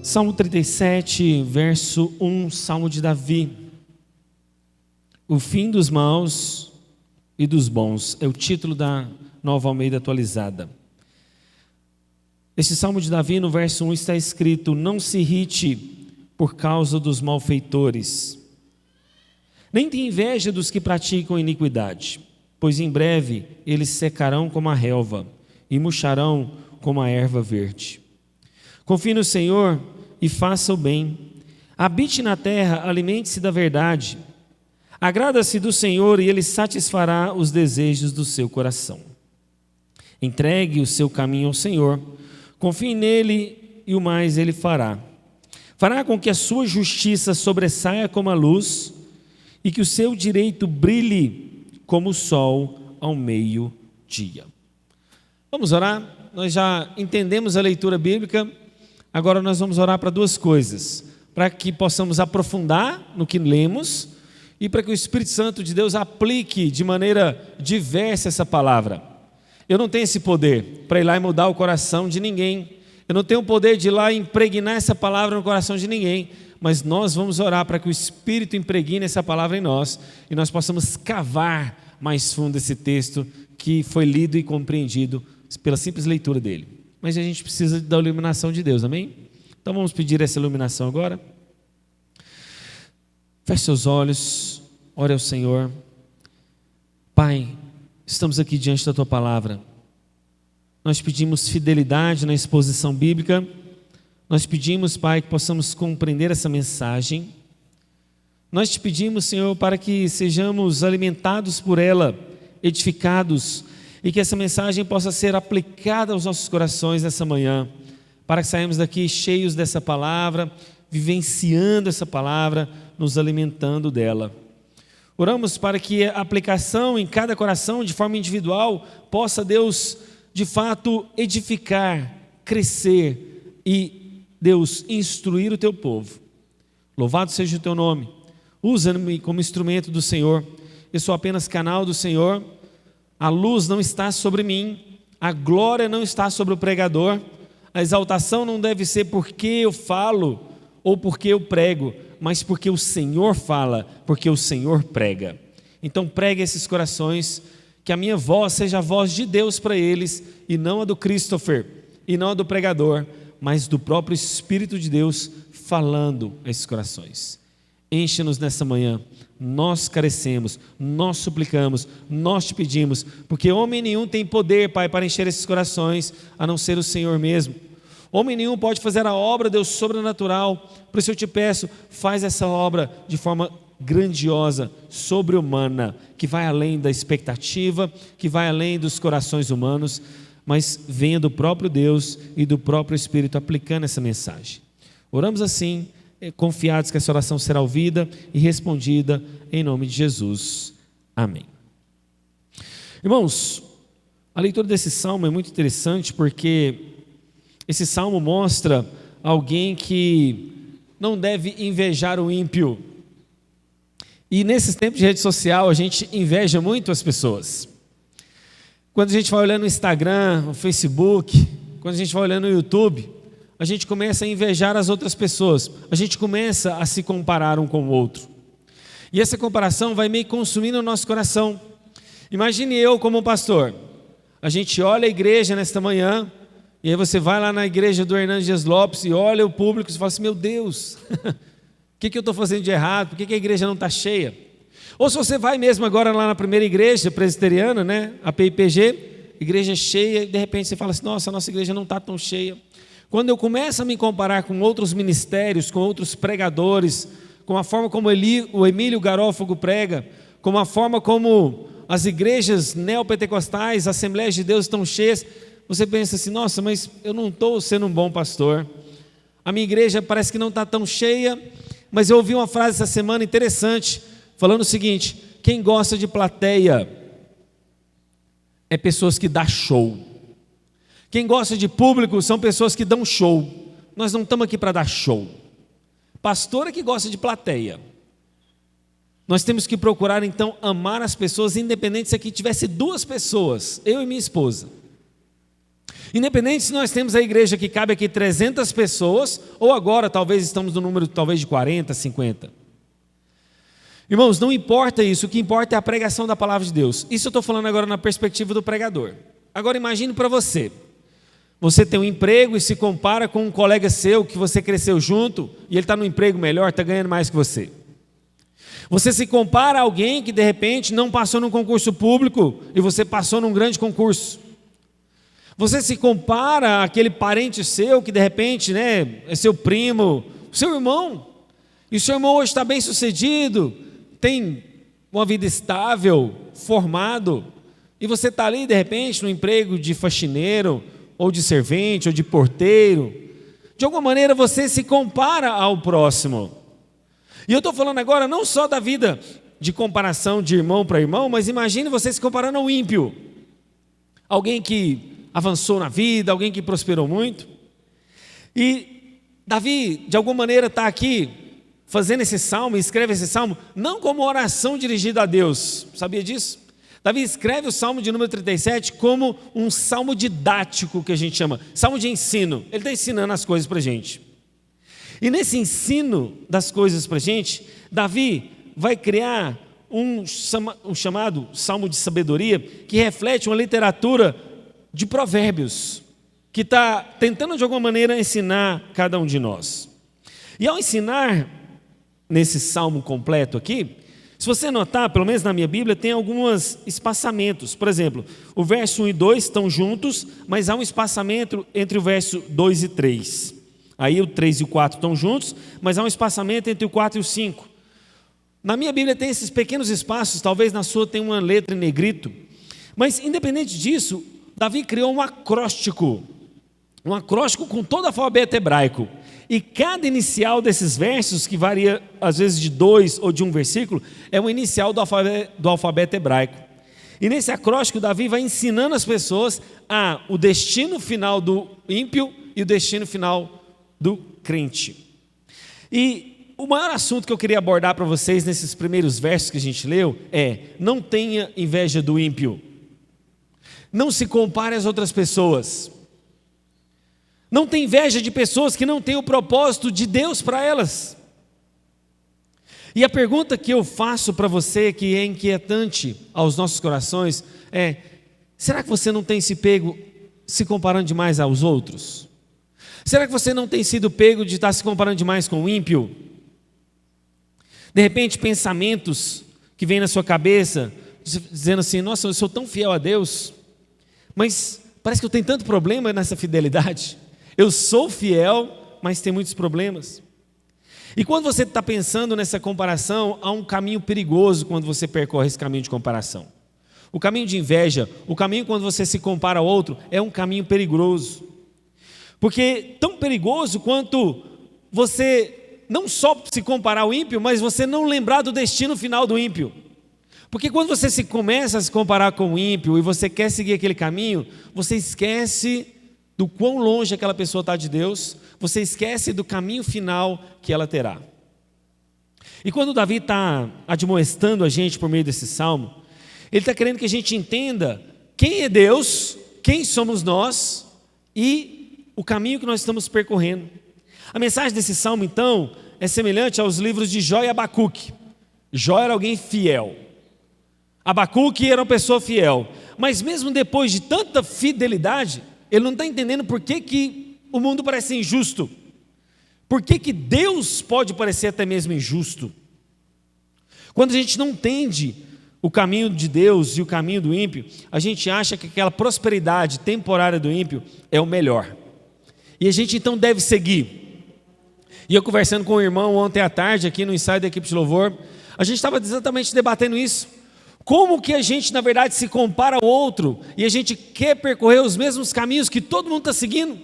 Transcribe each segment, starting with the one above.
Salmo 37, verso 1, Salmo de Davi. O fim dos maus e dos bons, é o título da Nova Almeida atualizada. Este Salmo de Davi, no verso 1, está escrito: não se irrite por causa dos malfeitores, nem tenha inveja dos que praticam iniquidade, pois em breve eles secarão como a relva e murcharão como a erva verde. Confie no Senhor e faça o bem, habite na terra, alimente-se da verdade, agrada-se do Senhor e Ele satisfará os desejos do seu coração. Entregue o seu caminho ao Senhor, confie nele e o mais Ele fará. Fará com que a sua justiça sobressaia como a luz e que o seu direito brilhe como o sol ao meio-dia. Vamos orar? Nós já entendemos a leitura bíblica, agora nós vamos orar para duas coisas: para que possamos aprofundar no que lemos e para que o Espírito Santo de Deus aplique de maneira diversa essa palavra. Eu não tenho esse poder para ir lá e mudar o coração de ninguém, eu não tenho o poder de ir lá e impregnar essa palavra no coração de ninguém, mas nós vamos orar para que o Espírito impregne essa palavra em nós e nós possamos cavar mais fundo esse texto que foi lido e compreendido pela simples leitura dele. Mas a gente precisa da iluminação de Deus, amém? Então vamos pedir essa iluminação agora. Feche seus olhos, ore ao Senhor. Pai, estamos aqui diante da Tua palavra. Nós pedimos fidelidade na exposição bíblica. Nós pedimos, Pai, que possamos compreender essa mensagem. Nós te pedimos, Senhor, para que sejamos alimentados por ela, edificados, e que essa mensagem possa ser aplicada aos nossos corações nessa manhã, para que saímos daqui cheios dessa palavra, vivenciando essa palavra, nos alimentando dela. Oramos para que a aplicação em cada coração, de forma individual, possa, Deus, de fato, edificar, crescer e, Deus, instruir o Teu povo. Louvado seja o Teu nome. Usa-me como instrumento do Senhor. Eu sou apenas canal do Senhor. A luz não está sobre mim, a glória não está sobre o pregador, a exaltação não deve ser porque eu falo ou porque eu prego, mas porque o Senhor fala, porque o Senhor prega. Então pregue esses corações, que a minha voz seja a voz de Deus para eles, e não a do Christopher, e não a do pregador, mas do próprio Espírito de Deus falando a esses corações. Enche-nos nessa manhã, nós carecemos, nós suplicamos, nós te pedimos, porque homem nenhum tem poder, Pai, para encher esses corações, a não ser o Senhor mesmo. Homem nenhum pode fazer a obra, Deus, sobrenatural. Por isso eu te peço, faz essa obra de forma grandiosa, sobre-humana, que vai além da expectativa, que vai além dos corações humanos, mas venha do próprio Deus e do próprio Espírito aplicando essa mensagem. Oramos assim, confiados que essa oração será ouvida e respondida em nome de Jesus. Amém. Irmãos, a leitura desse salmo é muito interessante porque esse salmo mostra alguém que não deve invejar o ímpio. E nesses tempos de rede social a gente inveja muito as pessoas. Quando a gente vai olhando no Instagram, no Facebook, quando a gente vai olhando no YouTube, a gente começa a invejar as outras pessoas, a gente começa a se comparar um com o outro. E essa comparação vai meio consumindo o nosso coração. Imagine eu como pastor, a gente olha a igreja nesta manhã, e aí você vai lá na igreja do Hernandes Dias Lopes e olha o público e fala assim: meu Deus, o que eu estou fazendo de errado? Por que a igreja não está cheia? Ou se você vai mesmo agora lá na primeira igreja presbiteriana, né, a PIPG, igreja cheia, e de repente você fala assim: nossa, a nossa igreja não está tão cheia. Quando eu começo a me comparar com outros ministérios, com outros pregadores, com a forma como o Emílio Garófago prega, com a forma como as igrejas neopentecostais, Assembleias de Deus estão cheias, você pensa assim: nossa, mas eu não estou sendo um bom pastor, a minha igreja parece que não está tão cheia. Mas eu ouvi uma frase essa semana interessante, falando o seguinte: quem gosta de plateia é pessoas que dão show. Quem gosta de público são pessoas que dão show. Nós não estamos aqui para dar show. Pastor é que gosta de plateia. Nós temos que procurar então amar as pessoas, independente se aqui tivesse duas pessoas, eu e minha esposa. Independente se nós temos a igreja que cabe aqui 300 pessoas, ou agora talvez estamos no número talvez de 40, 50. Irmãos, não importa isso, o que importa é a pregação da palavra de Deus. Isso eu estou falando agora na perspectiva do pregador. Agora imagine para você. Você tem um emprego e se compara com um colega seu que você cresceu junto, e ele está no emprego melhor, está ganhando mais que você. Você se compara a alguém que de repente não passou num concurso público e você passou num grande concurso. Você se compara àquele parente seu que de repente, né, é seu primo, seu irmão. E o seu irmão hoje está bem sucedido, tem uma vida estável, formado. E você está ali de repente no emprego de faxineiro, ou de servente, ou de porteiro. De alguma maneira você se compara ao próximo. E eu estou falando agora não só da vida de comparação de irmão para irmão, mas imagine você se comparando ao ímpio. Alguém que avançou na vida, alguém que prosperou muito. E Davi, de alguma maneira, está aqui fazendo esse salmo, escreve esse salmo, não como oração dirigida a Deus. Sabia disso? Davi escreve o salmo de número 37 como um salmo didático, que a gente chama, salmo de ensino. Ele está ensinando as coisas para a gente. E nesse ensino das coisas para a gente, Davi vai criar um chamado salmo de sabedoria, que reflete uma literatura de provérbios, que está tentando de alguma maneira ensinar cada um de nós. E ao ensinar nesse salmo completo aqui, se você notar, pelo menos na minha Bíblia, tem alguns espaçamentos. Por exemplo, o verso 1 e 2 estão juntos, mas há um espaçamento entre o verso 2 e 3. Aí o 3 e o 4 estão juntos, mas há um espaçamento entre o 4 e o 5. Na minha Bíblia tem esses pequenos espaços, talvez na sua tenha uma letra em negrito. Mas independente disso, Davi criou um acróstico com todo o alfabeto hebraico. E cada inicial desses versos, que varia às vezes de 2 ou de um versículo, é o inicial do alfabeto hebraico. E nesse acróstico, Davi vai ensinando as pessoas o destino final do ímpio e o destino final do crente. E o maior assunto que eu queria abordar para vocês nesses primeiros versos que a gente leu é: não tenha inveja do ímpio. Não se compare às outras pessoas. Não tenha inveja de pessoas que não têm o propósito de Deus para elas. E a pergunta que eu faço para você, que é inquietante aos nossos corações, é: será que você não tem se pego se comparando demais aos outros? Será que você não tem sido pego de estar se comparando demais com o ímpio? De repente, pensamentos que vêm na sua cabeça, dizendo assim: nossa, eu sou tão fiel a Deus, mas parece que eu tenho tanto problema nessa fidelidade. Eu sou fiel, mas tem muitos problemas. E quando você está pensando nessa comparação, há um caminho perigoso quando você percorre esse caminho de comparação. O caminho de inveja, o caminho quando você se compara ao outro, é um caminho perigoso. Porque tão perigoso quanto você não só se comparar ao ímpio, mas você não lembrar do destino final do ímpio. Porque quando você começa a se comparar com o ímpio e você quer seguir aquele caminho, você esquece do quão longe aquela pessoa está de Deus, você esquece do caminho final que ela terá. E quando Davi está admoestando a gente por meio desse salmo, ele está querendo que a gente entenda quem é Deus, quem somos nós e o caminho que nós estamos percorrendo. A mensagem desse salmo, então, é semelhante aos livros de Jó e Abacuque. Jó era alguém fiel. Abacuque era uma pessoa fiel. Mas mesmo depois de tanta fidelidade, ele não está entendendo por que o mundo parece injusto. Por que Deus pode parecer até mesmo injusto? Quando a gente não entende o caminho de Deus e o caminho do ímpio, a gente acha que aquela prosperidade temporária do ímpio é o melhor. E a gente então deve seguir. E eu conversando com o irmão ontem à tarde aqui no ensaio da equipe de louvor, a gente estava exatamente debatendo isso. Como que a gente na verdade se compara ao outro e a gente quer percorrer os mesmos caminhos que todo mundo está seguindo?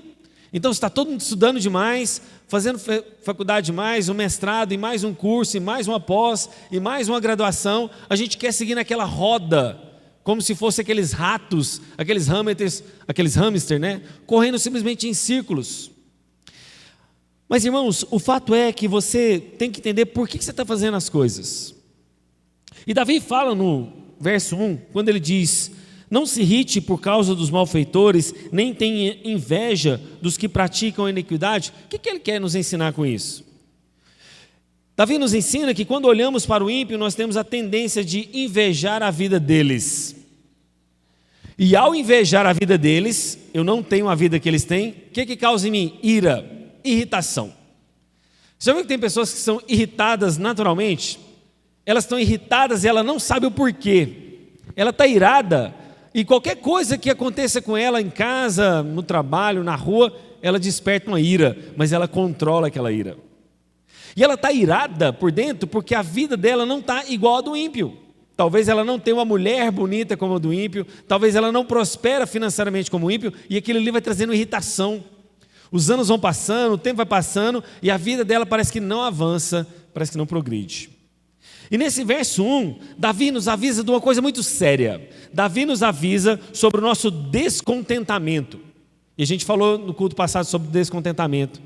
Então está todo mundo estudando demais, fazendo faculdade demais, um mestrado e mais um curso e mais uma pós e mais uma graduação. A gente quer seguir naquela roda, como se fosse aqueles ratos, aqueles hamster, né? Correndo simplesmente em círculos. Mas irmãos, o fato é que você tem que entender por que você está fazendo as coisas. E Davi fala no verso 1, quando ele diz: Não se irrite por causa dos malfeitores, nem tenha inveja dos que praticam a iniquidade. O que ele quer nos ensinar com isso? Davi nos ensina que quando olhamos para o ímpio, nós temos a tendência de invejar a vida deles. E ao invejar a vida deles, eu não tenho a vida que eles têm, o que causa em mim? Ira, irritação. Você já viu que tem pessoas que são irritadas naturalmente? Elas estão irritadas e ela não sabe o porquê. Ela está irada e qualquer coisa que aconteça com ela em casa, no trabalho, na rua, ela desperta uma ira, mas ela controla aquela ira. E ela está irada por dentro porque a vida dela não está igual a do ímpio. Talvez ela não tenha uma mulher bonita como a do ímpio, talvez ela não prospera financeiramente como o ímpio, e aquilo ali vai trazendo irritação. Os anos vão passando, o tempo vai passando, e a vida dela parece que não avança, parece que não progride. E nesse verso 1, Davi nos avisa de uma coisa muito séria. Davi nos avisa sobre o nosso descontentamento. E a gente falou no culto passado sobre descontentamento.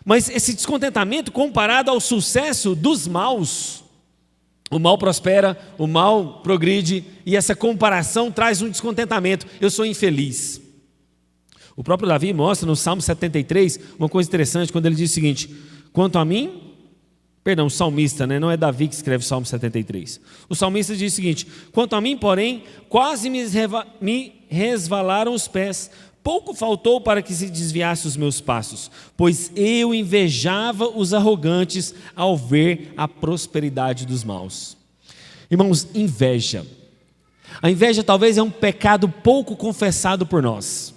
Mas esse descontentamento comparado ao sucesso dos maus. O mal prospera, o mal progride, e essa comparação traz um descontentamento. Eu sou infeliz. O próprio Davi mostra no Salmo 73 uma coisa interessante, quando ele diz o seguinte: quanto a mim... Perdão, o salmista, né? Não é Davi que escreve o Salmo 73. O salmista diz o seguinte: quanto a mim, porém, quase me resvalaram os pés, pouco faltou para que se desviasse os meus passos, pois eu invejava os arrogantes ao ver a prosperidade dos maus. Irmãos, inveja. A inveja talvez é um pecado pouco confessado por nós.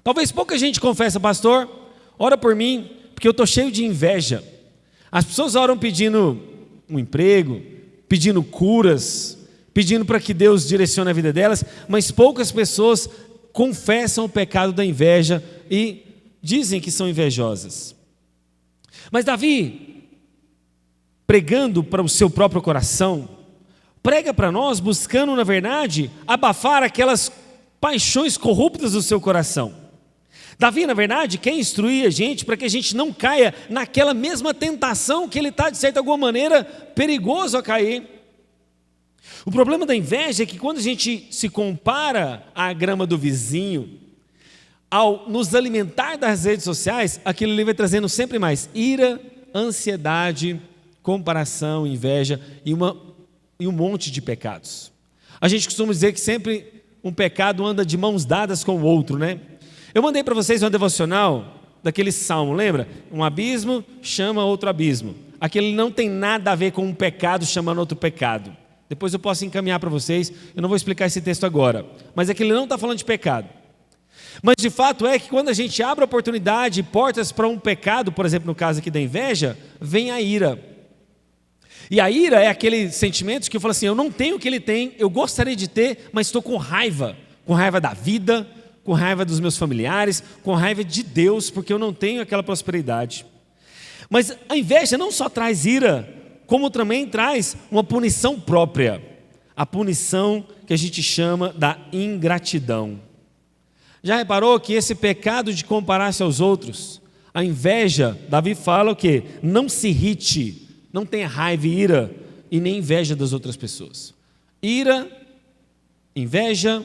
Talvez pouca gente confessa: pastor, ora por mim, porque eu estou cheio de inveja. As pessoas oram pedindo um emprego, pedindo curas, pedindo para que Deus direcione a vida delas, mas poucas pessoas confessam o pecado da inveja e dizem que são invejosas. Mas Davi, pregando para o seu próprio coração, prega para nós buscando, na verdade, abafar aquelas paixões corruptas do seu coração. Davi, na verdade, quer instruir a gente para que a gente não caia naquela mesma tentação que ele está, de certa alguma maneira, perigoso a cair. O problema da inveja é que quando a gente se compara à grama do vizinho, ao nos alimentar das redes sociais, aquilo ali vai trazendo sempre mais ira, ansiedade, comparação, inveja e um monte de pecados. A gente costuma dizer que sempre um pecado anda de mãos dadas com o outro, né? Eu mandei para vocês uma devocional daquele salmo, lembra? Um abismo chama outro abismo. Aquele não tem nada a ver com um pecado chamando outro pecado. Depois eu posso encaminhar para vocês, eu não vou explicar esse texto agora. Mas aquele não está falando de pecado. Mas de fato é que quando a gente abre a oportunidade e portas para um pecado, por exemplo no caso aqui da inveja, vem a ira. E a ira é aquele sentimento que eu falo assim: eu não tenho o que ele tem, eu gostaria de ter, mas estou com raiva da vida, com raiva dos meus familiares, com raiva de Deus, porque eu não tenho aquela prosperidade. Mas a inveja não só traz ira, como também traz uma punição própria, a punição que a gente chama da ingratidão. Já reparou que esse pecado de comparar-se aos outros, a inveja, Davi fala o quê? Não se irrite, não tenha raiva e ira, e nem inveja das outras pessoas. Ira, inveja,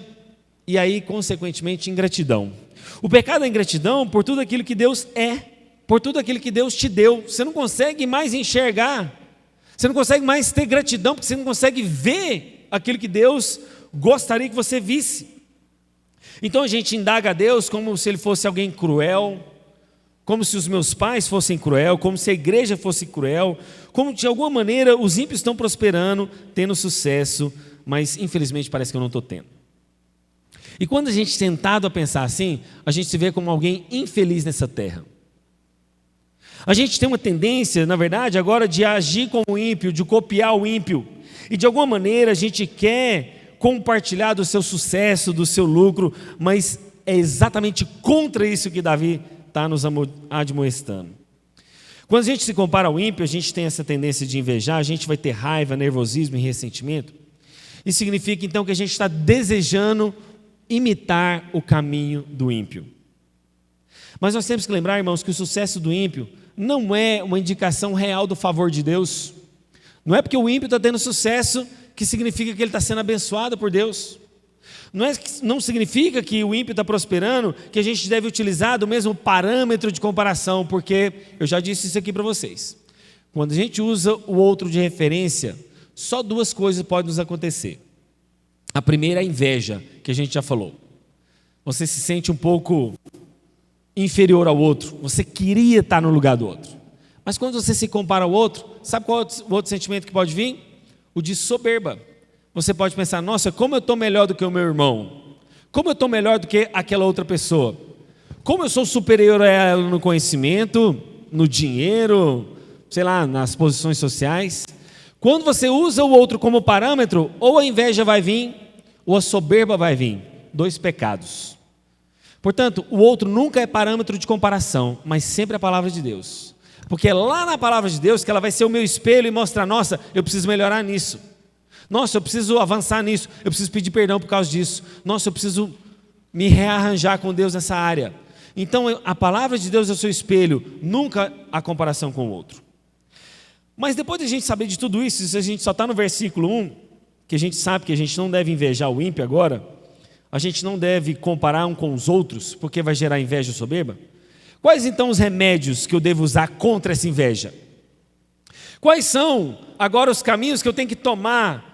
e aí, consequentemente, ingratidão. O pecado é ingratidão por tudo aquilo que Deus é, por tudo aquilo que Deus te deu. Você não consegue mais enxergar, você não consegue mais ter gratidão, porque você não consegue ver aquilo que Deus gostaria que você visse. Então a gente indaga a Deus como se Ele fosse alguém cruel, como se os meus pais fossem cruel, como se a igreja fosse cruel, como de alguma maneira os ímpios estão prosperando, tendo sucesso, mas infelizmente parece que eu não estou tendo. E quando a gente é tentado a pensar assim, a gente se vê como alguém infeliz nessa terra. A gente tem uma tendência, na verdade, agora de agir como o ímpio, de copiar o ímpio. E de alguma maneira a gente quer compartilhar do seu sucesso, do seu lucro, mas é exatamente contra isso que Davi está nos admoestando. Quando a gente se compara ao ímpio, a gente tem essa tendência de invejar, a gente vai ter raiva, nervosismo e ressentimento. Isso significa então que a gente está desejando imitar o caminho do ímpio. Mas nós temos que lembrar, irmãos, que o sucesso do ímpio não é uma indicação real do favor de Deus. Não é porque o ímpio está tendo sucesso que significa que ele está sendo abençoado por Deus. Não significa que o ímpio está prosperando, que a gente deve utilizar do mesmo parâmetro de comparação, porque eu já disse isso aqui para vocês. Quando a gente usa o outro de referência, só duas coisas podem nos acontecer. A primeira é a inveja, que a gente já falou. Você se sente um pouco inferior ao outro, você queria estar no lugar do outro. Mas quando você se compara ao outro, sabe qual o outro sentimento que pode vir? O de soberba. Você pode pensar, nossa, como eu estou melhor do que o meu irmão? Como eu estou melhor do que aquela outra pessoa? Como eu sou superior a ela no conhecimento, no dinheiro, sei lá, nas posições sociais? Quando você usa o outro como parâmetro, ou a inveja vai vir, ou a soberba vai vir. Dois pecados. Portanto, o outro nunca é parâmetro de comparação, mas sempre a palavra de Deus. Porque é lá na palavra de Deus que ela vai ser o meu espelho e mostrar, nossa, eu preciso melhorar nisso. Nossa, eu preciso avançar nisso, eu preciso pedir perdão por causa disso. Nossa, eu preciso me rearranjar com Deus nessa área. Então, a palavra de Deus é o seu espelho, nunca a comparação com o outro. Mas depois de a gente saber de tudo isso, se a gente só está no versículo 1, que a gente sabe que a gente não deve invejar o ímpio agora, a gente não deve comparar um com os outros, porque vai gerar inveja ou soberba. Quais então os remédios que eu devo usar contra essa inveja? Quais são agora os caminhos que eu tenho que tomar?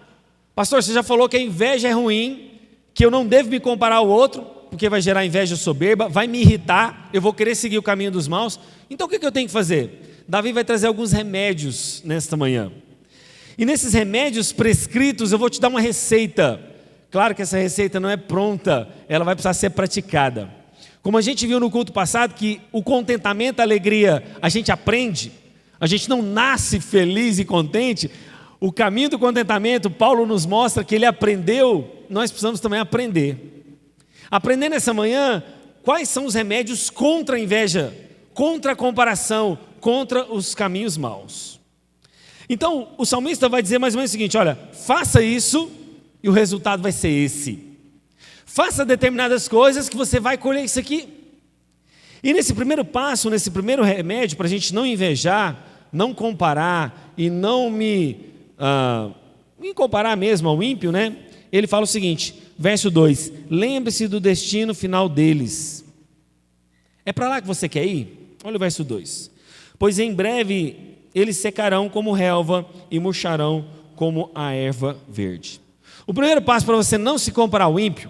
Pastor, você já falou que a inveja é ruim, que eu não devo me comparar ao outro, porque vai gerar inveja soberba, vai me irritar, eu vou querer seguir o caminho dos maus. Então o que eu tenho que fazer? Davi vai trazer alguns remédios nesta manhã. E nesses remédios prescritos eu vou te dar uma receita. Claro que essa receita não é pronta, ela vai precisar ser praticada. Como a gente viu no culto passado, que o contentamento, a alegria, a gente aprende, a gente não nasce feliz e contente. O caminho do contentamento, Paulo nos mostra que ele aprendeu, nós precisamos também aprender. Aprender nessa manhã, quais são os remédios contra a inveja, contra a comparação, contra os caminhos maus. Então, o salmista vai dizer mais ou menos o seguinte, olha, faça isso e o resultado vai ser esse. Faça determinadas coisas que você vai colher isso aqui. E nesse primeiro passo, nesse primeiro remédio, para a gente não invejar, não comparar e não me comparar mesmo ao ímpio, né? Ele fala o seguinte, verso 2, lembre-se do destino final deles. É para lá que você quer ir? Olha o verso 2. Pois em breve eles secarão como relva e murcharão como a erva verde. O primeiro passo para você não se comparar ao ímpio,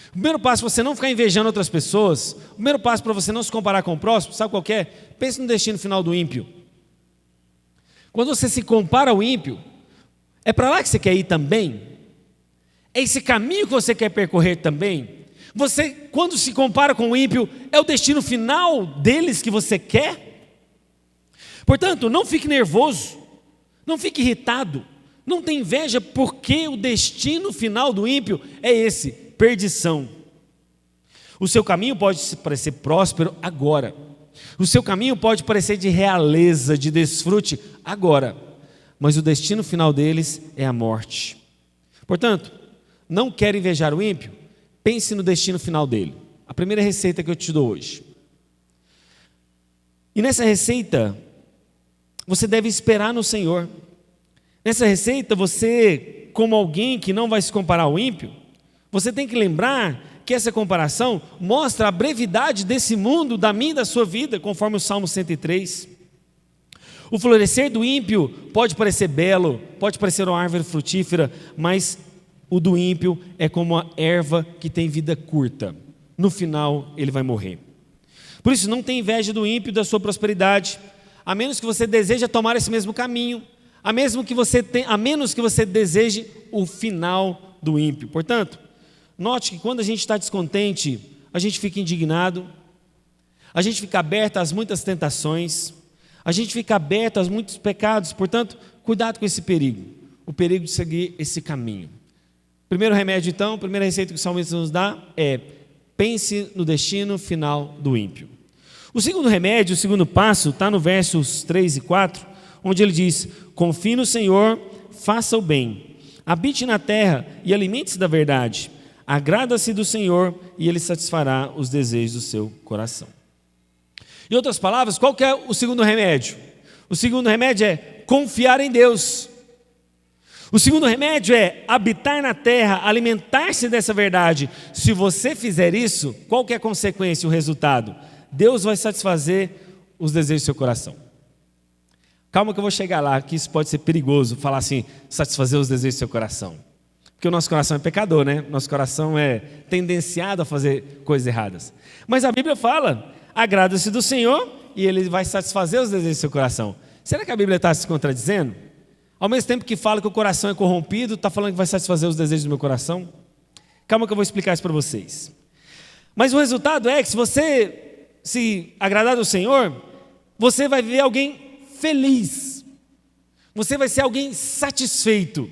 o primeiro passo para você não ficar invejando outras pessoas, o primeiro passo para você não se comparar com o próximo, sabe qual que é? Pense no destino final do ímpio. Quando você se compara ao ímpio, é para lá que você quer ir também? É esse caminho que você quer percorrer também? Você, quando se compara com o ímpio, é o destino final deles que você quer? Portanto, não fique nervoso, não fique irritado, não tenha inveja, porque o destino final do ímpio é esse, perdição. O seu caminho pode parecer próspero agora, o seu caminho pode parecer de realeza, de desfrute agora, mas o destino final deles é a morte. Portanto, não quer invejar o ímpio? Pense no destino final dele. A primeira receita que eu te dou hoje. E nessa receita, você deve esperar no Senhor. Nessa receita, você, como alguém que não vai se comparar ao ímpio, você tem que lembrar que essa comparação mostra a brevidade desse mundo, da minha e da sua vida, conforme o Salmo 103. O florescer do ímpio pode parecer belo, pode parecer uma árvore frutífera, mas o do ímpio é como a erva que tem vida curta. No final, ele vai morrer. Por isso, não tenha inveja do ímpio da sua prosperidade, a menos que você deseje tomar esse mesmo caminho, a menos que você deseje o final do ímpio. Portanto, note que quando a gente está descontente, a gente fica indignado, a gente fica aberto às muitas tentações, a gente fica aberto a muitos pecados. Portanto, cuidado com esse perigo, o perigo de seguir esse caminho. Primeiro remédio então, a primeira receita que o salmista nos dá é: pense no destino final do ímpio. O segundo remédio, o segundo passo, está no versos 3 e 4, onde ele diz: confie no Senhor, faça o bem, habite na terra e alimente-se da verdade, agrada-se do Senhor e Ele satisfará os desejos do seu coração. Em outras palavras, qual que é o segundo remédio? O segundo remédio é confiar em Deus. O segundo remédio é habitar na terra, alimentar-se dessa verdade. Se você fizer isso, qual que é a consequência, o resultado? Deus vai satisfazer os desejos do seu coração. Calma que eu vou chegar lá, que isso pode ser perigoso, falar assim, satisfazer os desejos do seu coração. Porque o nosso coração é pecador, né? Nosso coração é tendenciado a fazer coisas erradas. Mas a Bíblia fala, agrada-se do Senhor e Ele vai satisfazer os desejos do seu coração. Será que a Bíblia está se contradizendo? Ao mesmo tempo que fala que o coração é corrompido, está falando que vai satisfazer os desejos do meu coração? Calma que eu vou explicar isso para vocês. Mas o resultado é que se você se agradar do Senhor, você vai ver alguém feliz. Você vai ser alguém satisfeito.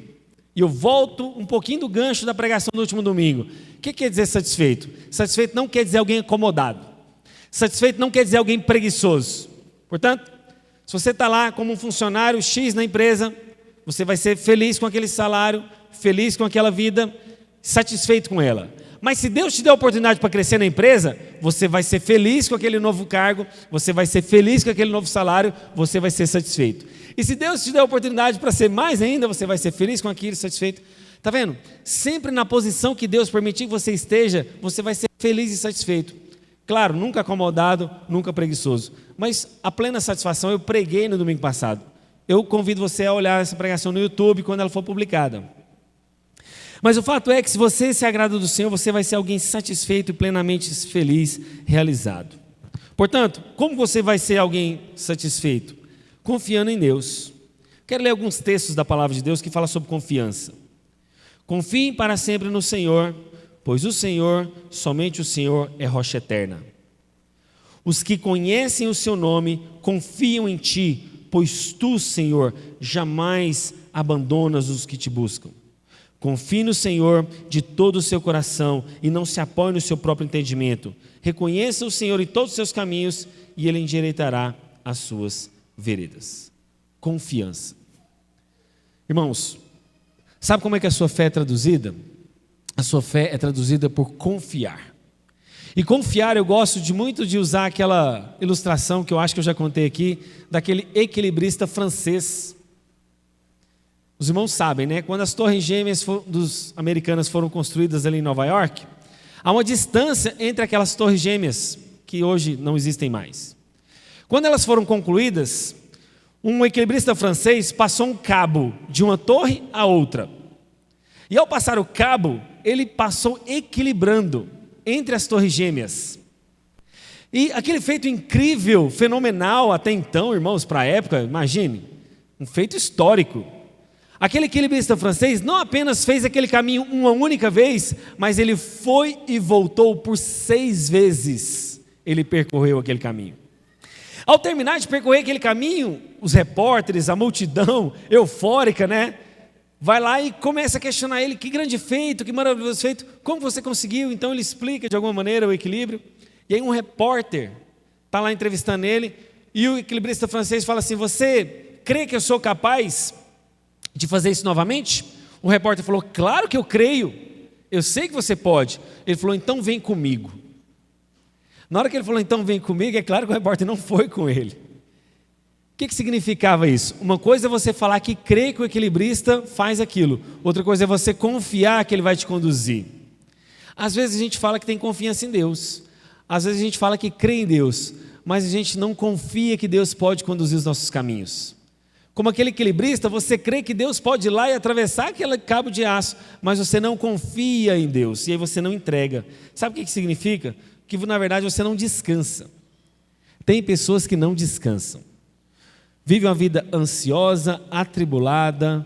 E eu volto um pouquinho do gancho da pregação do último domingo. O que quer dizer satisfeito? Satisfeito não quer dizer alguém acomodado. Satisfeito não quer dizer alguém preguiçoso. Portanto, se você está lá como um funcionário X na empresa, você vai ser feliz com aquele salário, feliz com aquela vida, satisfeito com ela. Mas se Deus te der a oportunidade para crescer na empresa, você vai ser feliz com aquele novo cargo, você vai ser feliz com aquele novo salário, você vai ser satisfeito. E se Deus te der a oportunidade para ser mais ainda, você vai ser feliz com aquilo, satisfeito. Está vendo? Sempre na posição que Deus permitir que você esteja, você vai ser feliz e satisfeito. Claro, nunca acomodado, nunca preguiçoso. Mas a plena satisfação eu preguei no domingo passado. Eu convido você a olhar essa pregação no YouTube quando ela for publicada. Mas o fato é que se você se agrada do Senhor, você vai ser alguém satisfeito e plenamente feliz, realizado. Portanto, como você vai ser alguém satisfeito? Confiando em Deus. Quero ler alguns textos da palavra de Deus que falam sobre confiança. Confiem para sempre no Senhor, pois o Senhor, somente o Senhor é rocha eterna. Os que conhecem o seu nome confiam em ti, pois tu, Senhor, jamais abandonas os que te buscam. Confie no Senhor de todo o seu coração e não se apoie no seu próprio entendimento. Reconheça o Senhor em todos os seus caminhos e Ele endireitará as suas veredas. Confiança. Irmãos, sabe como é que a sua fé é traduzida? A sua fé é traduzida por confiar. E confiar, eu gosto muito de usar aquela ilustração que eu acho que eu já contei aqui, daquele equilibrista francês. Os irmãos sabem, né? Quando as torres gêmeas dos americanas foram construídas ali em Nova York, há uma distância entre aquelas torres gêmeas, que hoje não existem mais. Quando elas foram concluídas, um equilibrista francês passou um cabo de uma torre a outra. E ao passar o cabo, ele passou equilibrando entre as torres gêmeas. E aquele feito incrível, fenomenal até então, irmãos, para a época, imagine, um feito histórico. Aquele equilibrista francês não apenas fez aquele caminho uma única vez, mas ele foi e voltou por 6 vezes. Ele percorreu aquele caminho. Ao terminar de percorrer aquele caminho, os repórteres, a multidão eufórica, né? Vai lá e começa a questionar ele, que grande feito, que maravilhoso feito, como você conseguiu? Então ele explica de alguma maneira o equilíbrio. E aí um repórter está lá entrevistando ele, e o equilibrista francês fala assim, você crê que eu sou capaz de fazer isso novamente? O repórter falou, claro que eu creio, eu sei que você pode. Ele falou, então vem comigo. Na hora que ele falou, então vem comigo, é claro que o repórter não foi com ele. O que significava isso? Uma coisa é você falar que crê que o equilibrista faz aquilo. Outra coisa é você confiar que ele vai te conduzir. Às vezes a gente fala que tem confiança em Deus. Às vezes a gente fala que crê em Deus. Mas a gente não confia que Deus pode conduzir os nossos caminhos. Como aquele equilibrista, você crê que Deus pode ir lá e atravessar aquele cabo de aço. Mas você não confia em Deus. E aí você não entrega. Sabe o que significa? Que na verdade você não descansa. Tem pessoas que não descansam. Vive uma vida ansiosa, atribulada.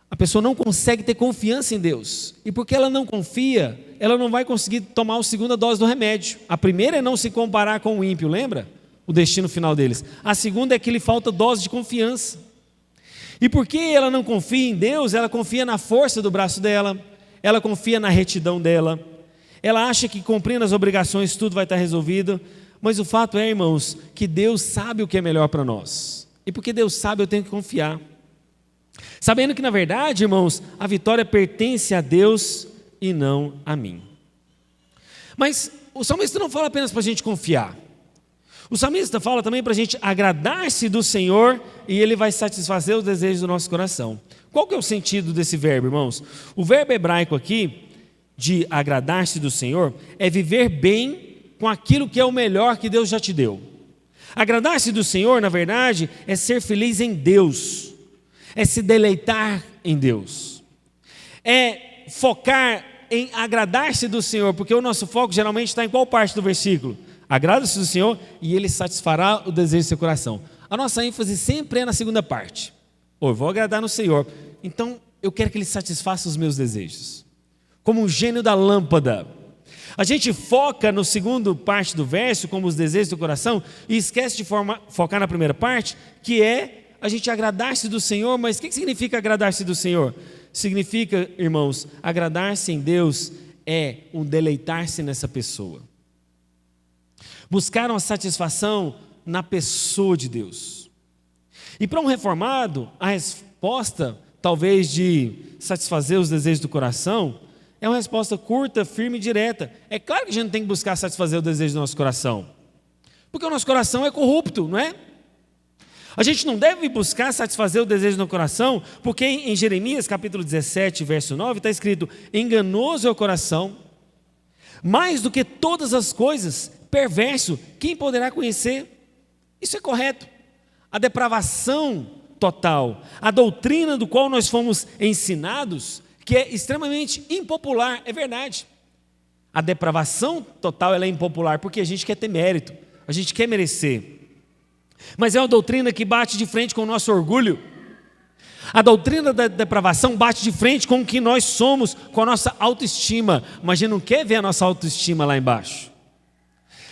A pessoa não consegue ter confiança em Deus. E porque ela não confia, ela não vai conseguir tomar a segunda dose do remédio. A primeira é não se comparar com o ímpio, lembra? O destino final deles. A segunda é que lhe falta dose de confiança. E porque ela não confia em Deus, ela confia na força do braço dela, ela confia na retidão dela, ela acha que cumprindo as obrigações tudo vai estar resolvido. Mas o fato é, irmãos, que Deus sabe o que é melhor para nós. E porque Deus sabe, eu tenho que confiar. Sabendo que, na verdade, irmãos, a vitória pertence a Deus e não a mim. Mas o salmista não fala apenas para a gente confiar. O salmista fala também para a gente agradar-se do Senhor e Ele vai satisfazer os desejos do nosso coração. Qual que é o sentido desse verbo, irmãos? O verbo hebraico aqui, de agradar-se do Senhor, é viver bem com aquilo que é o melhor que Deus já te deu. Agradar-se do Senhor, na verdade, é ser feliz em Deus, é se deleitar em Deus, é focar em agradar-se do Senhor, porque o nosso foco geralmente está em qual parte do versículo? Agrada-se do Senhor e Ele satisfará o desejo do seu coração. A nossa ênfase sempre é na segunda parte. Eu vou agradar no Senhor, então eu quero que Ele satisfaça os meus desejos, como um gênio da lâmpada. A gente foca no segundo parte do verso, como os desejos do coração, e esquece de focar na primeira parte, que é a gente agradar-se do Senhor. Mas o que significa agradar-se do Senhor? Significa, irmãos, agradar-se em Deus é um deleitar-se nessa pessoa. Buscar uma satisfação na pessoa de Deus. E para um reformado, a resposta, talvez de satisfazer os desejos do coração, é uma resposta curta, firme e direta. É claro que a gente não tem que buscar satisfazer o desejo do nosso coração, porque o nosso coração é corrupto, não é? A gente não deve buscar satisfazer o desejo do coração, porque em Jeremias capítulo 17, verso 9, está escrito: enganoso é o coração, mais do que todas as coisas, perverso, quem poderá conhecer? Isso é correto. A depravação total, a doutrina do qual nós fomos ensinados, que é extremamente impopular, é verdade. A depravação total ela é impopular porque a gente quer ter mérito, a gente quer merecer. Mas é uma doutrina que bate de frente com o nosso orgulho. A doutrina da depravação bate de frente com o que nós somos, com a nossa autoestima. Mas a gente não quer ver a nossa autoestima lá embaixo.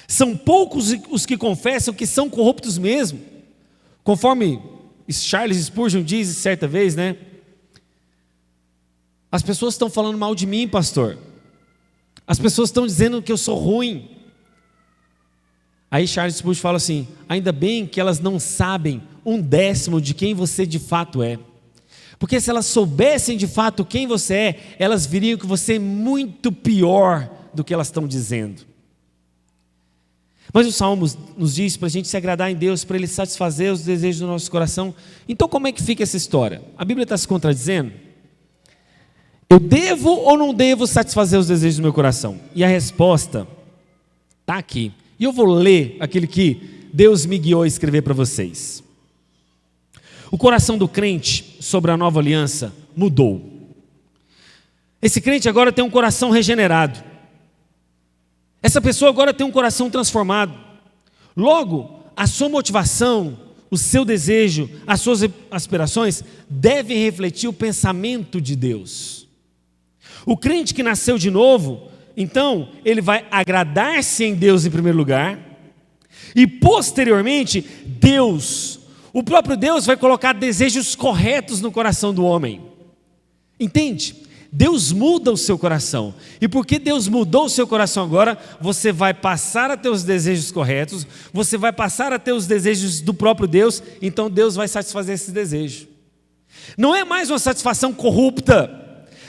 São poucos os que confessam que são corruptos mesmo. Conforme Charles Spurgeon diz certa vez, né? As pessoas estão falando mal de mim, pastor. As pessoas estão dizendo que eu sou ruim. Aí Charles Spurgeon fala assim: ainda bem que elas não sabem 1/10 de quem você de fato é. Porque se elas soubessem de fato quem você é, elas viriam que você é muito pior do que elas estão dizendo. Mas o Salmo nos diz para a gente se agradar em Deus, para Ele satisfazer os desejos do nosso coração. Então como é que fica essa história? A Bíblia está se contradizendo? Eu devo ou não devo satisfazer os desejos do meu coração? E a resposta está aqui. E eu vou ler aquilo que Deus me guiou a escrever para vocês. O coração do crente sobre a nova aliança mudou. Esse crente agora tem um coração regenerado. Essa pessoa agora tem um coração transformado. Logo, a sua motivação, o seu desejo, as suas aspirações devem refletir o pensamento de Deus. O crente que nasceu de novo, então, ele vai agradar-se em Deus em primeiro lugar, e posteriormente, Deus, o próprio Deus vai colocar desejos corretos no coração do homem. Entende? Deus muda o seu coração, e porque Deus mudou o seu coração agora, você vai passar a ter os desejos corretos, você vai passar a ter os desejos do próprio Deus, então Deus vai satisfazer esse desejo. Não é mais uma satisfação corrupta,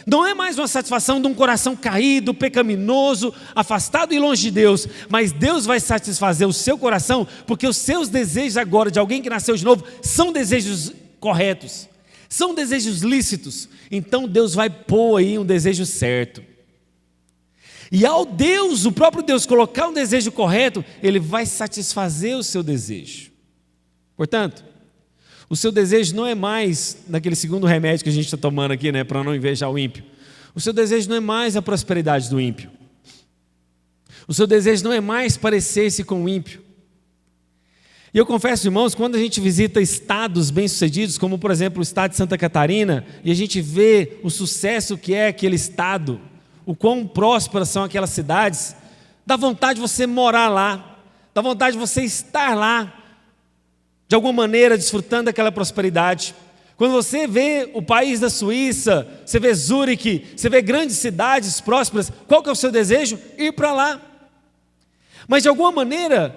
não é mais uma satisfação de um coração caído, pecaminoso, afastado e longe de Deus, mas Deus vai satisfazer o seu coração, porque os seus desejos agora, de alguém que nasceu de novo, são desejos corretos, são desejos lícitos. Então Deus vai pôr aí um desejo certo. E ao Deus, o próprio Deus, colocar um desejo correto, Ele vai satisfazer o seu desejo. Portanto, o seu desejo não é mais naquele segundo remédio que a gente está tomando aqui, né, para não invejar o ímpio. O seu desejo não é mais a prosperidade do ímpio. O seu desejo não é mais parecer-se com o ímpio. E eu confesso, irmãos, quando a gente visita estados bem-sucedidos, como por exemplo o estado de Santa Catarina, e a gente vê o sucesso que é aquele estado, o quão prósperas são aquelas cidades, dá vontade de você morar lá, dá vontade de você estar lá, de alguma maneira desfrutando daquela prosperidade. Quando você vê o país da Suíça, você vê Zurique, você vê grandes cidades prósperas, qual que é o seu desejo? Ir para lá. Mas de alguma maneira,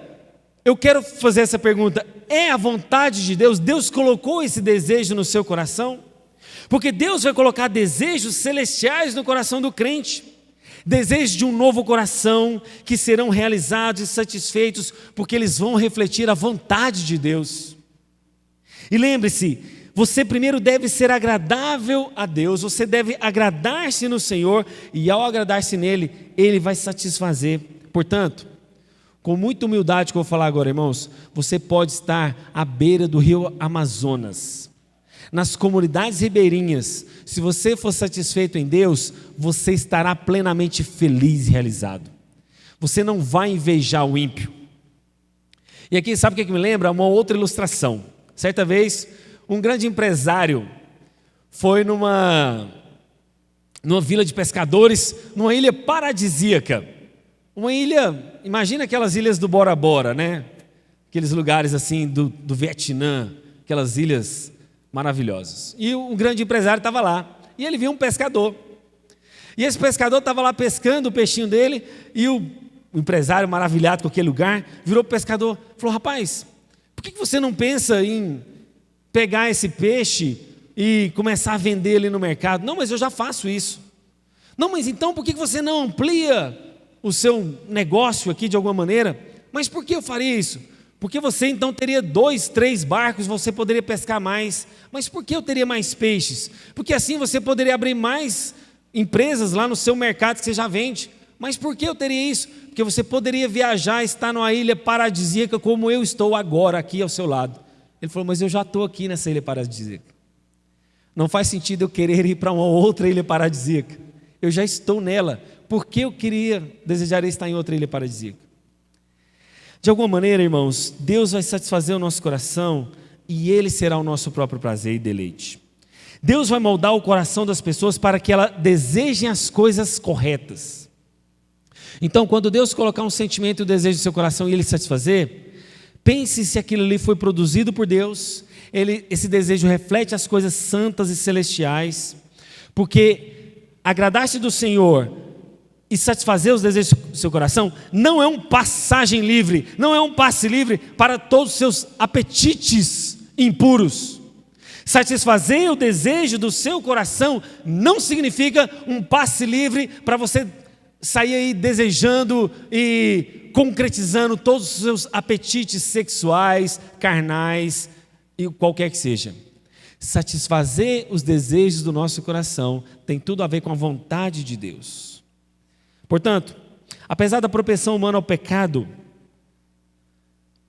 eu quero fazer essa pergunta: é a vontade de Deus? Deus colocou esse desejo no seu coração? Porque Deus vai colocar desejos celestiais no coração do crente. Desejos de um novo coração que serão realizados e satisfeitos, porque eles vão refletir a vontade de Deus. E lembre-se, você primeiro deve ser agradável a Deus, você deve agradar-se no Senhor, e ao agradar-se nele, Ele vai satisfazer. Portanto, com muita humildade que eu vou falar agora, irmãos, você pode estar à beira do rio Amazonas, nas comunidades ribeirinhas. Se você for satisfeito em Deus, você estará plenamente feliz e realizado. Você não vai invejar o ímpio. E aqui, sabe o que me lembra? Uma outra ilustração. Certa vez, um grande empresário foi numa vila de pescadores, numa ilha paradisíaca. Uma ilha, imagina aquelas ilhas do Bora Bora, né? Aqueles lugares assim do Vietnã, aquelas ilhas maravilhosas. E um grande empresário estava lá, e ele viu um pescador. E esse pescador estava lá pescando o peixinho dele, e o empresário, maravilhado com aquele lugar, virou para o pescador e falou: rapaz, por que você não pensa em pegar esse peixe e começar a vender ele no mercado? Não, mas eu já faço isso. Não, mas então por que você não amplia o seu negócio aqui de alguma maneira? Mas por que eu faria isso? Porque você então teria 2, 3 barcos, você poderia pescar mais. Mas por que eu teria mais peixes? Porque assim você poderia abrir mais empresas lá no seu mercado que você já vende. Mas por que eu teria isso? Porque você poderia viajar, estar numa ilha paradisíaca como eu estou agora aqui ao seu lado. Ele falou: mas eu já estou aqui nessa ilha paradisíaca. Não faz sentido eu querer ir para uma outra ilha paradisíaca. Eu já estou nela. Por que eu desejaria estar em outra ilha paradisíaca? De alguma maneira, irmãos, Deus vai satisfazer o nosso coração e Ele será o nosso próprio prazer e deleite. Deus vai moldar o coração das pessoas para que elas desejem as coisas corretas. Então, quando Deus colocar um sentimento e um desejo no seu coração e Ele satisfazer, pense se aquilo ali foi produzido por Deus. Esse desejo reflete as coisas santas e celestiais, porque agradar-se do Senhor e satisfazer os desejos do seu coração não é um passagem livre, não é um passe livre para todos os seus apetites impuros. Satisfazer o desejo do seu coração não significa um passe livre para você sair aí desejando e concretizando todos os seus apetites sexuais, carnais e qualquer que seja. Satisfazer os desejos do nosso coração tem tudo a ver com a vontade de Deus. Portanto, apesar da propensão humana ao pecado,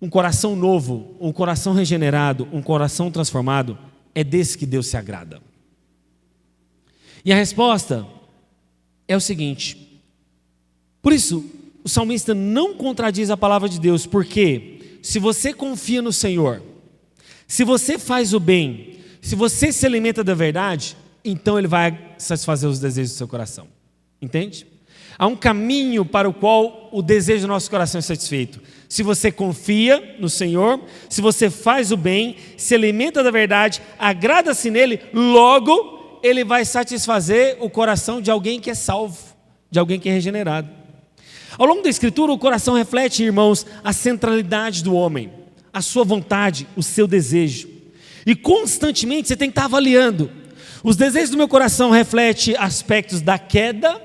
um coração novo, um coração regenerado, um coração transformado, é desse que Deus se agrada. E a resposta é o seguinte: por isso, o salmista não contradiz a palavra de Deus, porque se você confia no Senhor, se você faz o bem, se você se alimenta da verdade, então Ele vai satisfazer os desejos do seu coração. Entende? Há um caminho para o qual o desejo do nosso coração é satisfeito. Se você confia no Senhor, se você faz o bem, se alimenta da verdade, agrada-se nele, logo Ele vai satisfazer o coração de alguém que é salvo, de alguém que é regenerado. Ao longo da Escritura, o coração reflete, irmãos, a centralidade do homem, a sua vontade, o seu desejo. E constantemente você tem que estar avaliando: os desejos do meu coração refletem aspectos da queda,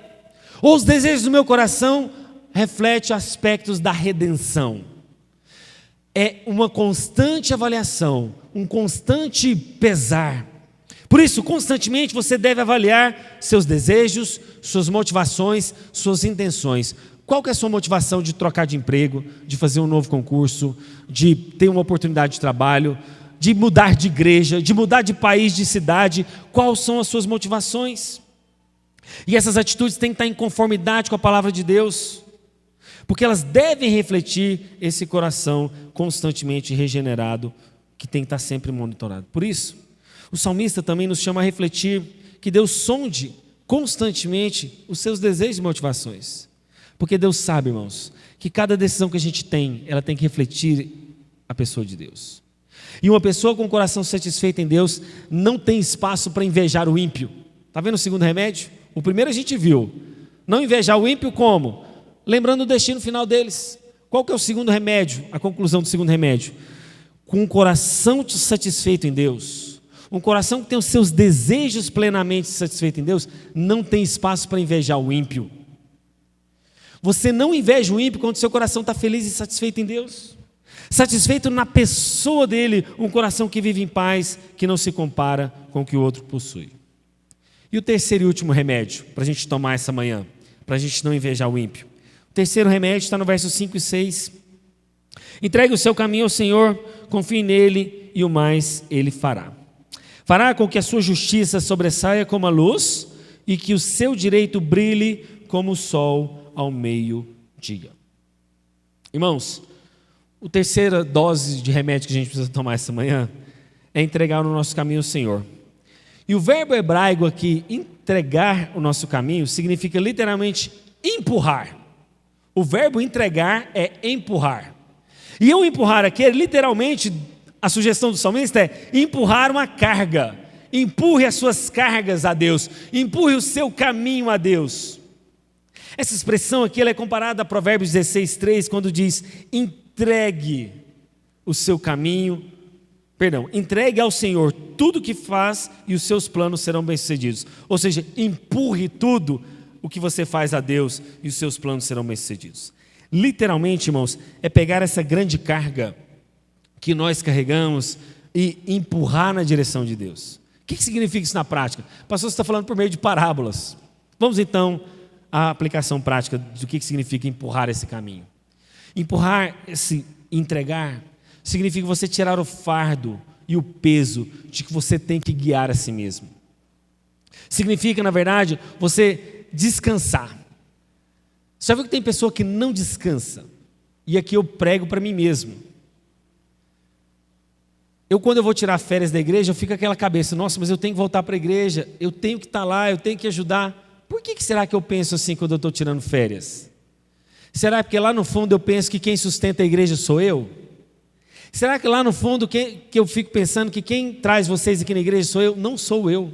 ou os desejos do meu coração refletem aspectos da redenção? É uma constante avaliação, um constante pesar. Por isso, constantemente você deve avaliar seus desejos, suas motivações, suas intenções. Qual que é a sua motivação de trocar de emprego, de fazer um novo concurso, de ter uma oportunidade de trabalho, de mudar de igreja, de mudar de país, de cidade? Quais são as suas motivações? E essas atitudes têm que estar em conformidade com a palavra de Deus, porque elas devem refletir esse coração constantemente regenerado, que tem que estar sempre monitorado. Por isso, o salmista também nos chama a refletir que Deus sonde constantemente os seus desejos e motivações, porque Deus sabe, irmãos, que cada decisão que a gente tem, ela tem que refletir a pessoa de Deus. E uma pessoa com o coração satisfeito em Deus não tem espaço para invejar o ímpio. Está vendo o segundo remédio? O primeiro a gente viu. Não invejar o ímpio como? Lembrando o destino final deles. Qual que é o segundo remédio? A conclusão do segundo remédio: com um coração satisfeito em Deus, um coração que tem os seus desejos plenamente satisfeito em Deus, não tem espaço para invejar o ímpio. Você não inveja o ímpio quando seu coração está feliz e satisfeito em Deus. satisfeito na pessoa dele, um coração que vive em paz, que não se compara com o que o outro possui. E o terceiro e último remédio, para a gente tomar essa manhã, para a gente não invejar o ímpio. O terceiro remédio está no verso 5 e 6. Entregue o seu caminho ao Senhor, confie nele e o mais ele fará. Fará com que a sua justiça sobressaia como a luz e que o seu direito brilhe como o sol ao meio-dia. Irmãos, a terceira dose de remédio que a gente precisa tomar essa manhã é entregar o nosso caminho ao Senhor. E o verbo hebraico aqui, entregar o nosso caminho, significa literalmente empurrar. O verbo entregar é empurrar. E o empurrar aqui é literalmente, a sugestão do salmista é empurrar uma carga. Empurre as suas cargas a Deus. Empurre o seu caminho a Deus. Essa expressão aqui ela é comparada a Provérbios 16:3, quando diz: entregue o seu caminho, entregue ao Senhor tudo o que faz e os seus planos serão bem-sucedidos. Ou seja, empurre tudo o que você faz a Deus e os seus planos serão bem-sucedidos. Literalmente, irmãos, é pegar essa grande carga que nós carregamos e empurrar na direção de Deus. O que significa isso na prática? Pastor, você está falando por meio de parábolas. Vamos então à aplicação prática do que significa empurrar esse caminho. Empurrar, entregar, significa você tirar o fardo e o peso de que você tem que guiar a si mesmo. Significa, na verdade, você descansar. Você já viu que tem pessoa que não descansa? E aqui eu prego para mim mesmo. Quando eu vou tirar férias da igreja, eu fico com aquela cabeça: nossa, mas eu tenho que voltar para a igreja, eu tenho que estar lá, eu tenho que ajudar. Por que será que eu penso assim quando eu estou tirando férias? Será porque lá no fundo eu penso que quem sustenta a igreja sou eu? Será que lá no fundo que eu fico pensando que quem traz vocês aqui na igreja sou eu? Não sou eu.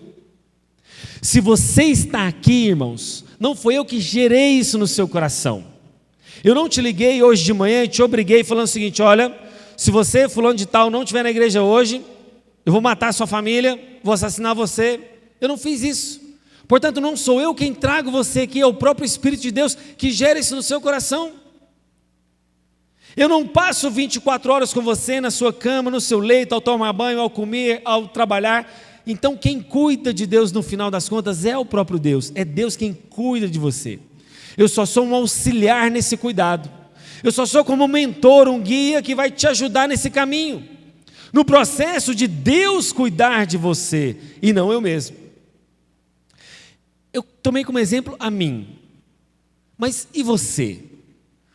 Se você está aqui, irmãos, não foi eu que gerei isso no seu coração. Eu não te liguei hoje de manhã e te obriguei falando o seguinte: olha, se você, fulano de tal, não estiver na igreja hoje, eu vou matar a sua família, vou assassinar você. Eu não fiz isso. Portanto, não sou eu quem trago você aqui, é o próprio Espírito de Deus que gera isso no seu coração. Eu não passo 24 horas com você na sua cama, no seu leito, ao tomar banho, ao comer, ao trabalhar. Então quem cuida de Deus no final das contas é o próprio Deus. É Deus quem cuida de você. Eu só sou um auxiliar nesse cuidado. Eu só sou como um mentor, um guia que vai te ajudar nesse caminho. No processo de Deus cuidar de você e não eu mesmo. Eu tomei como exemplo a mim. Mas e você?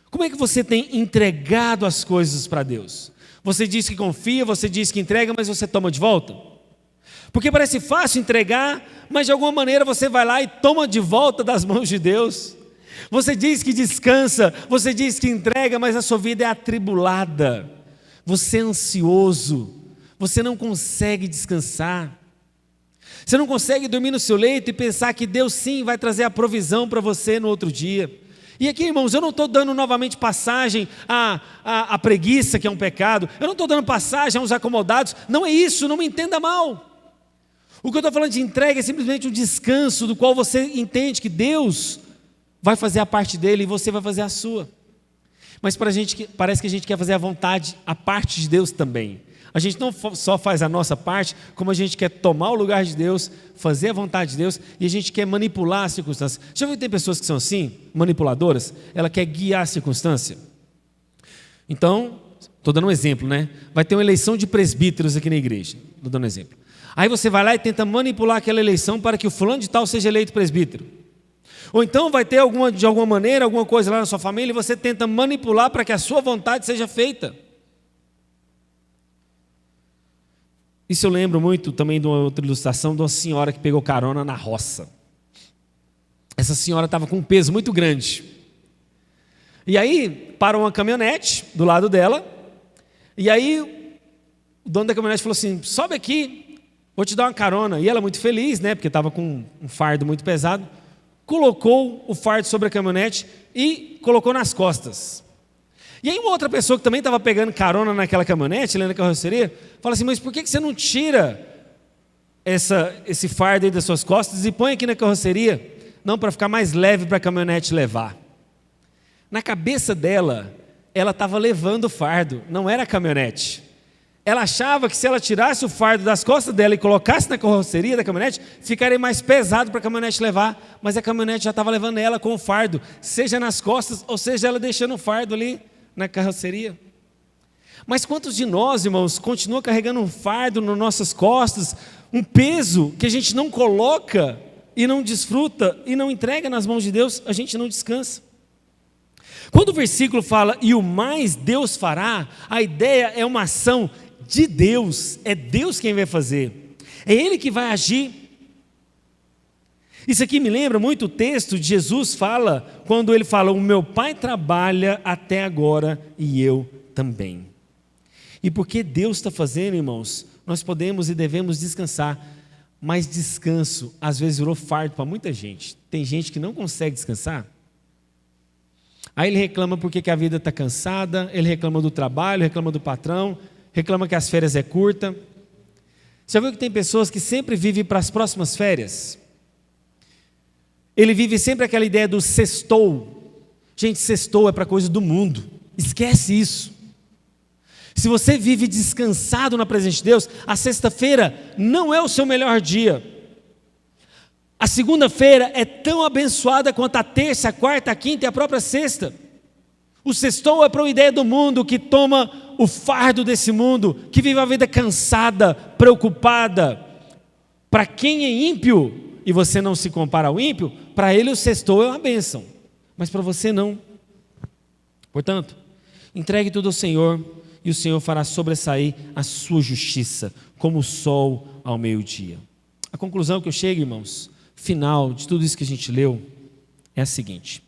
Como é que você tem entregado as coisas para Deus? Você diz que confia, você diz que entrega, mas você toma de volta? Porque parece fácil entregar, mas de alguma maneira você vai lá e toma de volta das mãos de Deus. Você diz que descansa, você diz que entrega, mas a sua vida é atribulada. Você é ansioso, você não consegue descansar. Você não consegue dormir no seu leito e pensar que Deus sim vai trazer a provisão para você no outro dia. E aqui, irmãos, eu não estou dando novamente passagem à preguiça, que é um pecado. Eu não estou dando passagem aos acomodados. Não é isso, não me entenda mal. O que eu estou falando de entrega é simplesmente um descanso do qual você entende que Deus vai fazer a parte dele e você vai fazer a sua. Mas para a gente, parece que a gente quer fazer a parte de Deus também. A gente não só faz a nossa parte, como a gente quer tomar o lugar de Deus, fazer a vontade de Deus, e a gente quer manipular as circunstâncias. Já viu que tem pessoas que são assim, manipuladoras? Ela quer guiar a circunstância. Então, estou dando um exemplo, né? Vai ter uma eleição de presbíteros aqui na igreja. Estou dando um exemplo. Aí você vai lá e tenta manipular aquela eleição para que o fulano de tal seja eleito presbítero. Ou então vai ter de alguma maneira, alguma coisa lá na sua família, e você tenta manipular para que a sua vontade seja feita. Isso eu lembro muito também de uma outra ilustração de uma senhora que pegou carona na roça. Essa senhora estava com um peso muito grande. E aí parou uma caminhonete do lado dela. E aí o dono da caminhonete falou assim: sobe aqui, vou te dar uma carona. E ela muito feliz, né, porque estava com um fardo muito pesado. Colocou o fardo sobre a caminhonete e colocou nas costas. E aí uma outra pessoa que também estava pegando carona naquela caminhonete, ali na carroceria, fala assim: mas por que você não tira esse fardo aí das suas costas e põe aqui na carroceria? Não, para ficar mais leve para a caminhonete levar. Na cabeça dela, ela estava levando o fardo, não era a caminhonete. Ela achava que se ela tirasse o fardo das costas dela e colocasse na carroceria da caminhonete, ficaria mais pesado para a caminhonete levar, mas a caminhonete já estava levando ela com o fardo, seja nas costas, ou seja, ela deixando o fardo ali na carroceria. Mas quantos de nós, irmãos, continua carregando um fardo nas nossas costas, um peso que a gente não coloca e não desfruta e não entrega nas mãos de Deus, a gente não descansa. Quando o versículo fala, e o mais Deus fará, a ideia é uma ação de Deus, é Deus quem vai fazer, é Ele que vai agir. Isso aqui me lembra muito o texto de Jesus fala, quando Ele fala, o meu Pai trabalha até agora e eu também. E porque Deus está fazendo, irmãos, nós podemos e devemos descansar, mas descanso às vezes virou fardo para muita gente. Tem gente que não consegue descansar. Aí ele reclama porque que a vida está cansada, ele reclama do trabalho, reclama do patrão, reclama que as férias é curta. Você já viu que tem pessoas que sempre vivem para as próximas férias? Ele vive sempre aquela ideia do sextou. Gente, sextou é para coisa do mundo, esquece isso. Se você vive descansado na presença de Deus, a sexta-feira não é o seu melhor dia. A segunda-feira é tão abençoada quanto a terça, a quarta, a quinta e a própria sexta. O sextou é para uma ideia do mundo que toma o fardo desse mundo, que vive a vida cansada, preocupada. Para quem é ímpio, e você não se compara ao ímpio, para ele o sextou é uma bênção, mas para você não. Portanto, entregue tudo ao Senhor, e o Senhor fará sobressair a sua justiça, como o sol ao meio-dia. A conclusão que eu chego, irmãos, final de tudo isso que a gente leu, é a seguinte.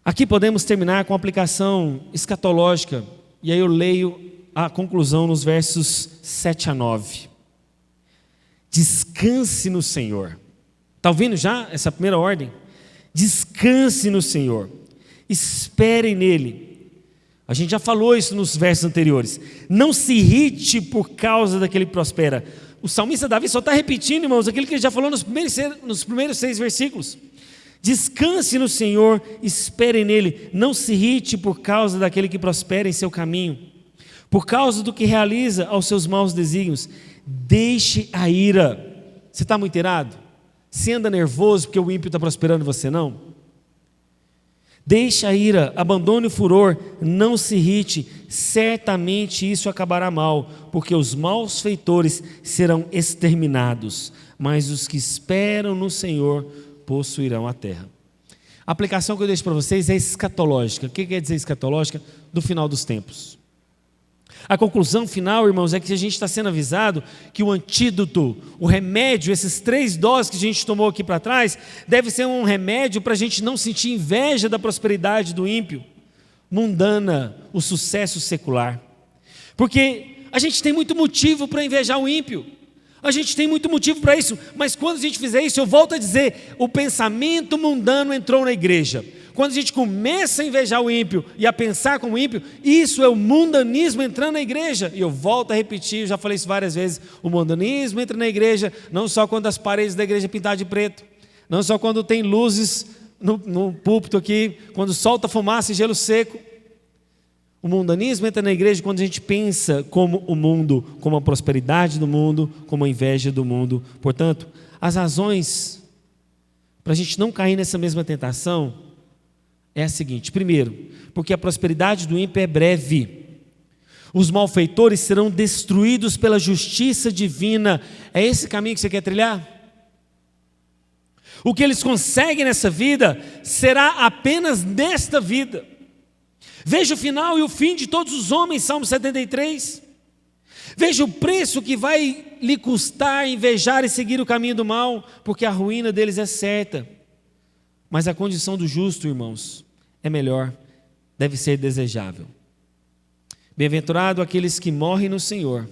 Aqui podemos terminar com a aplicação escatológica, e aí eu leio a conclusão nos versos 7 a 9. Descanse no Senhor. Está ouvindo já essa primeira ordem? Descanse no Senhor, espere nele. A gente já falou isso nos versos anteriores. Não se irrite por causa daquele que prospera. O salmista Davi só está repetindo, irmãos, aquilo que ele já falou nos primeiros 6 versículos. Descanse no Senhor, espere nele, não se irrite por causa daquele que prospera em seu caminho, por causa do que realiza aos seus maus desígnios. Deixe a ira. Você está muito irado? Você anda nervoso porque o ímpio está prosperando e você não? Deixe a ira, abandone o furor, não se irrite, certamente isso acabará mal, porque os maus feitores serão exterminados, mas os que esperam no Senhor possuirão a terra. A aplicação que eu deixo para vocês é escatológica. O que quer dizer escatológica? Do final dos tempos. A conclusão final, irmãos, é que a gente está sendo avisado que o antídoto, o remédio, esses 3 doses que a gente tomou aqui para trás, deve ser um remédio para a gente não sentir inveja da prosperidade do ímpio, mundana, o sucesso secular. Porque a gente tem muito motivo para invejar o ímpio. A gente tem muito motivo para isso, mas quando a gente fizer isso, eu volto a dizer, o pensamento mundano entrou na igreja. Quando a gente começa a invejar o ímpio e a pensar como ímpio, isso é o mundanismo entrando na igreja. E eu volto a repetir, eu já falei isso várias vezes, o mundanismo entra na igreja, não só quando as paredes da igreja pintadas de preto, não só quando tem luzes no púlpito aqui, quando solta fumaça e gelo seco. O mundanismo entra na igreja quando a gente pensa como o mundo, como a prosperidade do mundo, como a inveja do mundo. Portanto, as razões para a gente não cair nessa mesma tentação é a seguinte: primeiro, porque a prosperidade do ímpio é breve. Os malfeitores serão destruídos pela justiça divina. É esse caminho que você quer trilhar? O que eles conseguem nessa vida será apenas nesta vida. Veja o final e o fim de todos os homens, Salmo 73. Veja o preço que vai lhe custar invejar e seguir o caminho do mal, porque a ruína deles é certa. Mas a condição do justo, irmãos, é melhor, deve ser desejável. Bem-aventurado aqueles que morrem no Senhor,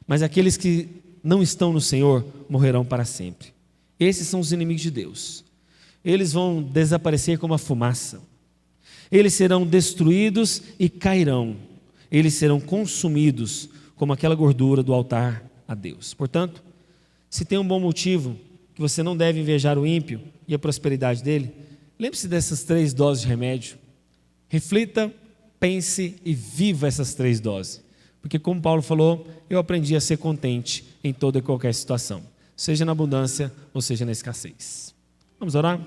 mas aqueles que não estão no Senhor morrerão para sempre. Esses são os inimigos de Deus. Eles vão desaparecer como a fumaça. Eles serão destruídos e cairão. Eles serão consumidos como aquela gordura do altar a Deus. Portanto, se tem um bom motivo que você não deve invejar o ímpio e a prosperidade dele, lembre-se dessas 3 doses de remédio. Reflita, pense e viva essas 3 doses. Porque como Paulo falou, eu aprendi a ser contente em toda e qualquer situação, seja na abundância ou seja na escassez. Vamos orar?